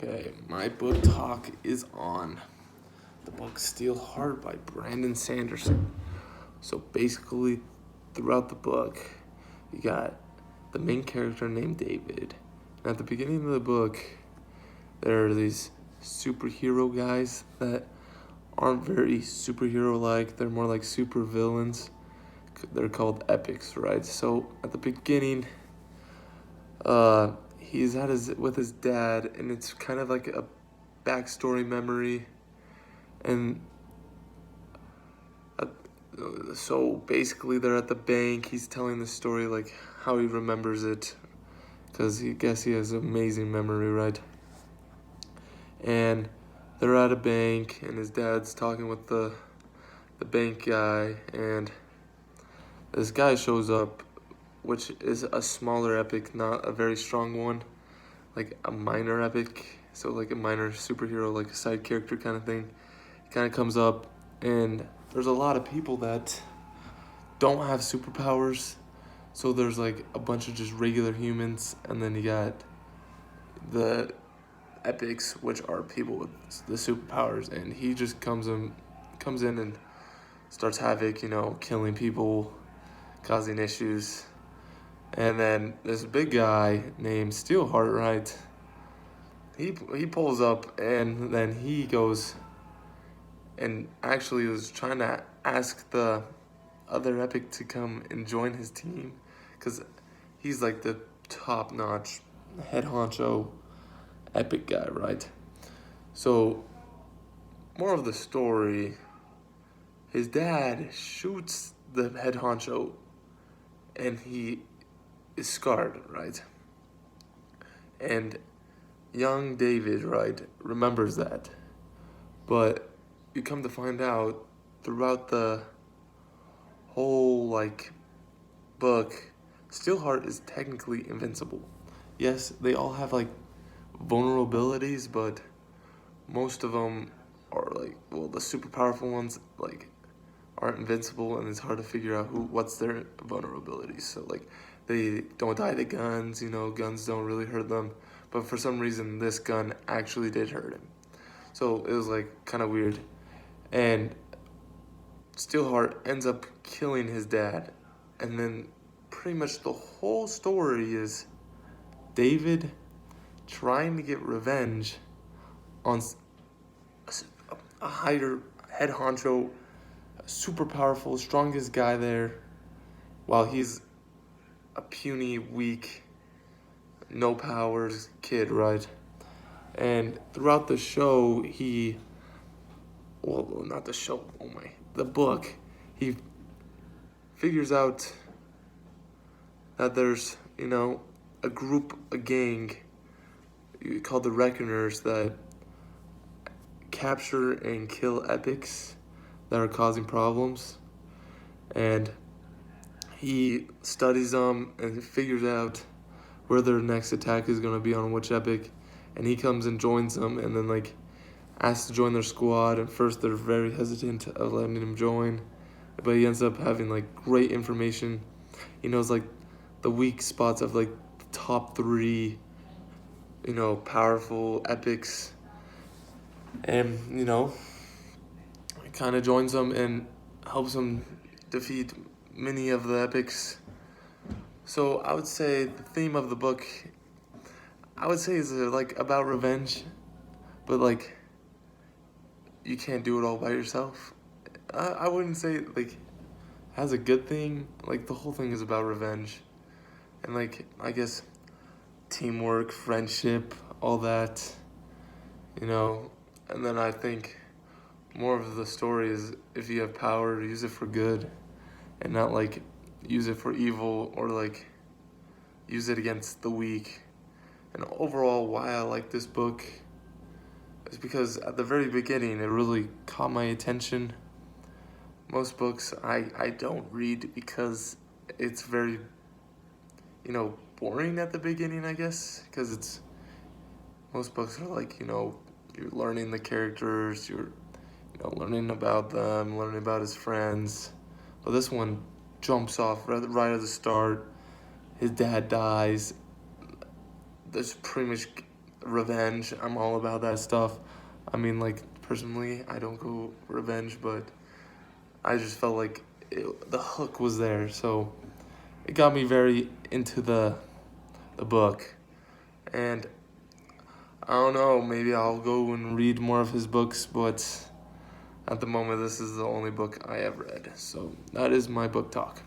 Okay, my book talk is on the book Steelheart by Brandon Sanderson. So basically, throughout the book, you got the main character named David. And at the beginning of the book, there are these superhero guys that aren't very superhero like, they're more like super villains. They're called epics, right? So at the beginning, he's at his with his dad, and it's kind of like a backstory memory, and uh, so basically they're at the bank. He's telling the story like how he remembers it, because he guess he has amazing memory, right? And they're at a bank, and his dad's talking with the bank guy, and this guy shows up, which is a smaller epic, not a very strong one, like a minor epic, so like a minor superhero, like a side character kind of thing. He kind of comes up, and there's a lot of people that don't have superpowers, so there's like a bunch of just regular humans, and then you got the epics, which are people with the superpowers, and he just comes in and starts havoc, killing people, causing issues. And then this big guy named Steelheart, right? He pulls up, and then he goes and actually was trying to ask the other epic to come and join his team, because he's like the top notch head honcho epic guy, right? So, more of the story, his dad shoots the head honcho, and he is scarred, right? And young David, right, remembers that. But you come to find out throughout the whole book, Steelheart is technically invincible. Yes, they all have vulnerabilities, but most of them are the super powerful ones aren't invincible, and it's hard to figure out what's their vulnerabilities. So they don't die to guns. Guns don't really hurt them, but for some reason this gun actually did hurt him. So it was kind of weird, and Steelheart ends up killing his dad, and then pretty much the whole story is David trying to get revenge on a higher head honcho, super powerful, strongest guy there, while he's a puny, weak, no powers kid, right? And throughout the show, not the show, the book, he figures out that there's, a group, a gang called the Reckoners that capture and kill epics that are causing problems. And he studies them and figures out where their next attack is going to be on which epic. And he comes and joins them, and then asks to join their squad. And first they're very hesitant of letting him join, but he ends up having great information. He knows the weak spots of the top three, powerful epics, and kind of joins them and helps them defeat many of the epics. So I would say the theme of the book, I would say, is about revenge, but you can't do it all by yourself. I wouldn't say has a good thing. The whole thing is about revenge, and I guess teamwork, friendship, all that, And then I think more of the story is, if you have power, use it for good, and not use it for evil, or use it against the weak. And overall, why I like this book is because at the very beginning, it really caught my attention. Most books I don't read because it's very, boring at the beginning, I guess, because most books are you're learning the characters, you're, learning about them, learning about his friends. But this one jumps off right at the start. His dad dies. There's pretty much revenge. I'm all about that stuff. I mean, like, personally, I don't go revenge, but I just felt like the hook was there, so it got me very into the book. And I don't know, maybe I'll go and read more of his books, but at the moment, this is the only book I have read. So that is my book talk.